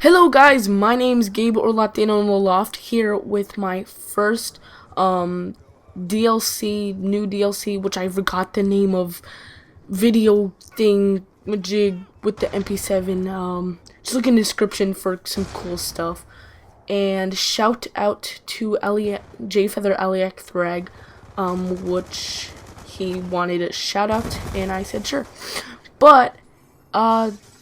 Hello guys, my name's Gabe or Latino in the Loft here with my first new DLC, which I forgot the name of, video thing jig with the MP7. Just look in the description for some cool stuff. And shout out to J Feather Aliak Thrag, which he wanted a shout out, and I said sure. But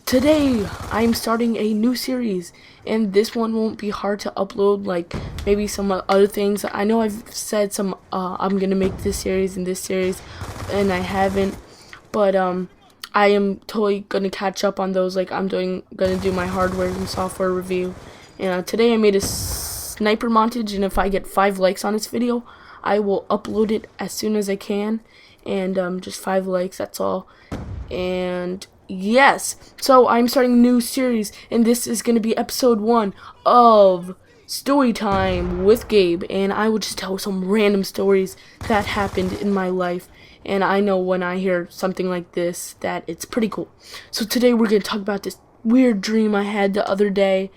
today I'm starting a new series, and this one won't be hard to upload like maybe some other things. I know I've said some I'm gonna make this series and this series, and I haven't, but I am totally gonna catch up on those. Like gonna do my hardware and software review. And today I made a sniper montage, and if I get 5 likes on this video, I will upload it as soon as I can. And just 5 likes, that's all. And yes, so I'm starting a new series, and this is going to be episode 1 of Story Time with Gabe, and I will just tell some random stories that happened in my life, and I know when I hear something like this that it's pretty cool. So today we're going to talk about this weird dream I had the other day,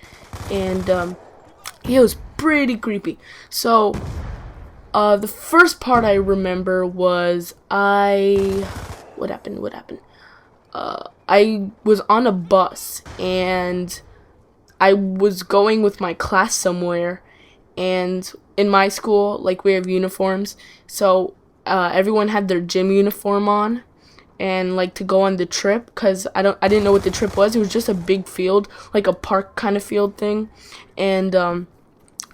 and it was pretty creepy. So the first part I remember was what happened? I was on a bus, and I was going with my class somewhere, and in my school, like, we have uniforms, so everyone had their gym uniform on, and like to go on the trip, because I didn't know what the trip was. It was just a big field, like a park kind of field thing, and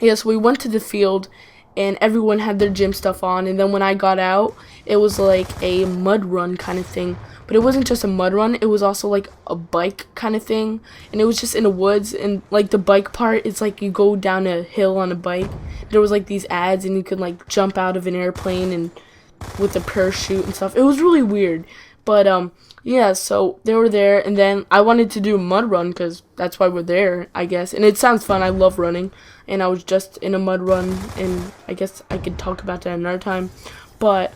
yeah, so we went to the field, and everyone had their gym stuff on, and then when I got out, it was like a mud run kind of thing. But it wasn't just a mud run, it was also like a bike kind of thing, and it was just in the woods, and like the bike part, it's like you go down a hill on a bike. There was like these ads, and you could like jump out of an airplane and with a parachute and stuff. It was really weird, but yeah, so they were there, and then I wanted to do a mud run, because that's why we're there, I guess, and it sounds fun. I love running, and I was just in a mud run, and I guess I could talk about that another time, but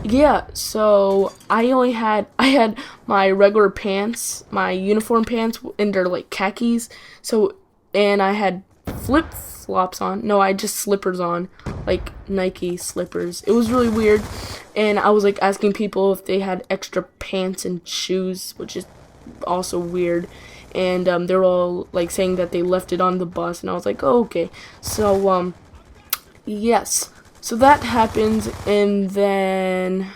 yeah, so I had my regular pants, my uniform pants, and they're like khakis. So, and I had flip flops on. No, I had just slippers on, like Nike slippers. It was really weird, and I was like asking people if they had extra pants and shoes, which is also weird. And they were all like saying that they left it on the bus, and I was like, oh, okay. So yes. So that happens, and then,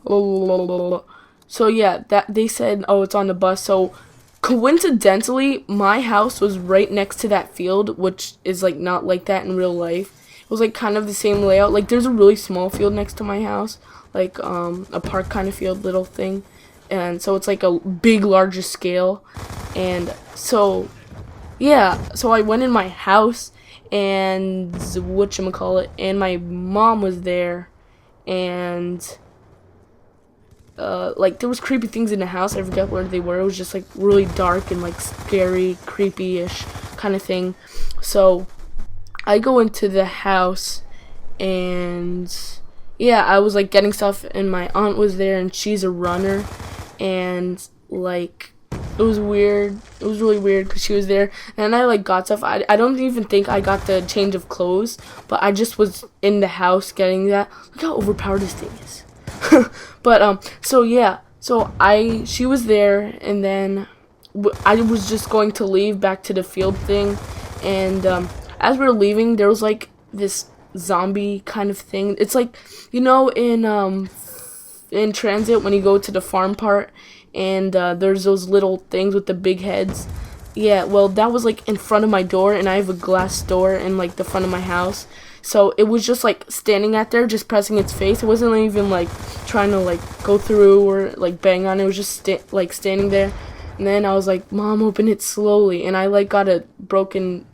so yeah, that they said, oh, it's on the bus. So coincidentally, my house was right next to that field, which is like not like that in real life. It was like kind of the same layout. Like there's a really small field next to my house, like a park kind of field, little thing, and so it's like a big, larger scale. And so yeah, so I went in my house, and whatchamacallit, and my mom was there, and like there was creepy things in the house. I forget where they were. It was just like really dark and like scary, creepy-ish kind of thing. So I go into the house, and yeah, I was like getting stuff, and my aunt was there, and she's a runner, and like it was weird. It was really weird because she was there, and I like got stuff. I don't even think I got the change of clothes, but I just was in the house getting that. Look how overpowered this thing is. But so yeah, so she was there, and then I was just going to leave back to the field thing, and as we were leaving, there was like this zombie kind of thing. It's like, you know, in transit when you go to the farm part, and there's those little things with the big heads. Yeah, well, that was like in front of my door, and I have a glass door in like the front of my house. So it was just like standing out there, just pressing its face. It wasn't even like trying to like go through or like bang on it. It was just like standing there. And then I was like, Mom, open it slowly. And I like got a broken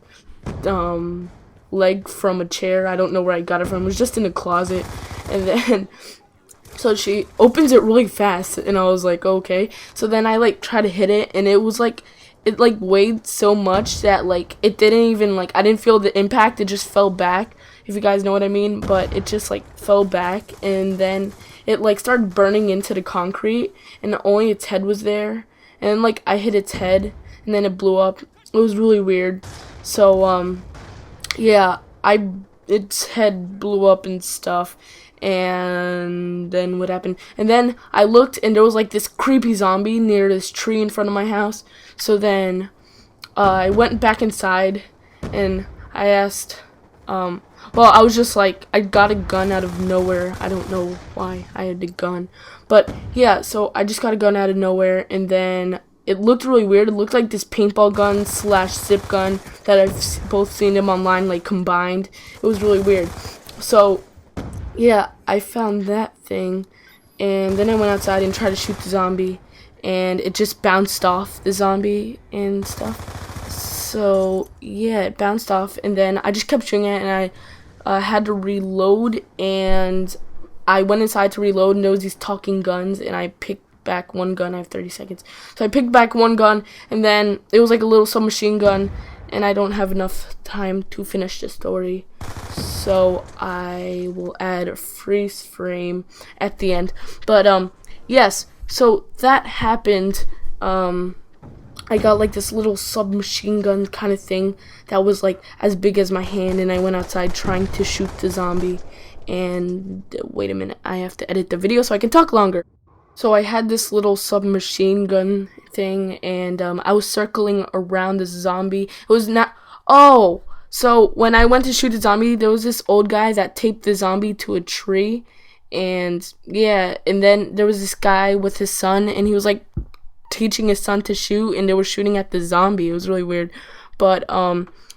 leg from a chair. I don't know where I got it from. It was just in a closet. And then so she opens it really fast, and I was like, okay. So then I like try to hit it, and it was like, it like weighed so much that like it didn't even like, I didn't feel the impact. It just fell back, if you guys know what I mean. But it just like fell back, and then it like started burning into the concrete, and only its head was there. And then like I hit its head, and then it blew up. It was really weird. So yeah, its head blew up and stuff. And then what happened? And then I looked, and there was like this creepy zombie near this tree in front of my house. So then I went back inside, and I asked, well, I was just like, I got a gun out of nowhere. I don't know why I had a gun, but yeah, so I just got a gun out of nowhere, and then it looked really weird. It looked like this paintball gun slash zip gun that I've both seen them online, like combined. It was really weird. So yeah, I found that thing, and then I went outside and tried to shoot the zombie, and it just bounced off the zombie and stuff. So yeah, it bounced off, and then I just kept shooting it, and I had to reload, and I went inside to reload, and there was these talking guns, and I picked back one gun. I have 30 seconds. So I picked back one gun, and then it was like a little submachine gun, and I don't have enough time to finish the story. So I will add a freeze frame at the end. But yes, so that happened. I got like this little submachine gun kind of thing that was like as big as my hand, and I went outside trying to shoot the zombie. And wait a minute, I have to edit the video so I can talk longer. So I had this little submachine gun thing, and I was circling around the zombie. It was not. Oh, so when I went to shoot the zombie, there was this old guy that taped the zombie to a tree, and yeah, and then there was this guy with his son, and he was like teaching his son to shoot, and they were shooting at the zombie. It was really weird, but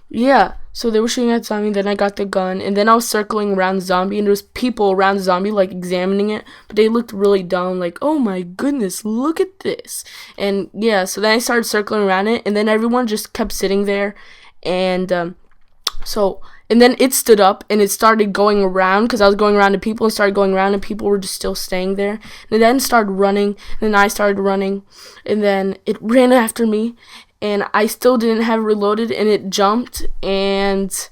yeah, so they were shooting at zombie. Then I got the gun, and then I was circling around the zombie, and there was people around the zombie like examining it, but they looked really dumb, like, oh my goodness, look at this. And yeah, so then I started circling around it, and then everyone just kept sitting there, and and then it stood up, and it started going around, because I was going around to people, and started going around, and people were just still staying there. And then started running, and then I started running, and then it ran after me, and I still didn't have it reloaded, and it jumped, and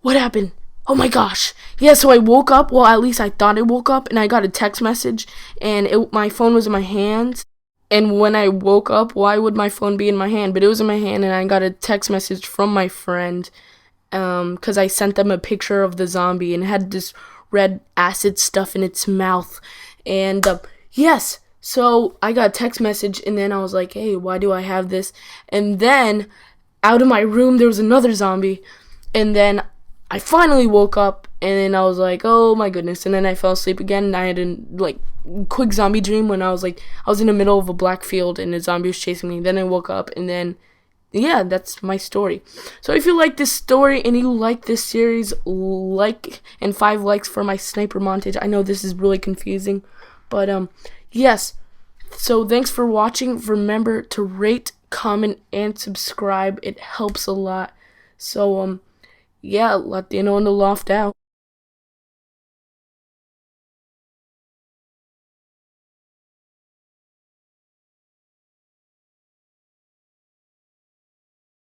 what happened? Oh my gosh. Yeah, so I woke up, well, at least I thought I woke up, and I got a text message, and my phone was in my hand. And when I woke up, why would my phone be in my hand? But it was in my hand, and I got a text message from my friend, because I sent them a picture of the zombie, and it had this red acid stuff in its mouth. And yes, so I got a text message, and then I was like, hey, why do I have this? And then out of my room there was another zombie, and then I finally woke up, and then I was like, oh my goodness. And then I fell asleep again, and I had a like quick zombie dream when I was in the middle of a black field, and a zombie was chasing me. Then I woke up, and then yeah, that's my story. So if you like this story and you like this series, like, and 5 likes for my sniper montage. I know this is really confusing, but yes. So thanks for watching. Remember to rate, comment, and subscribe. It helps a lot. So yeah, Latino in the Loft out.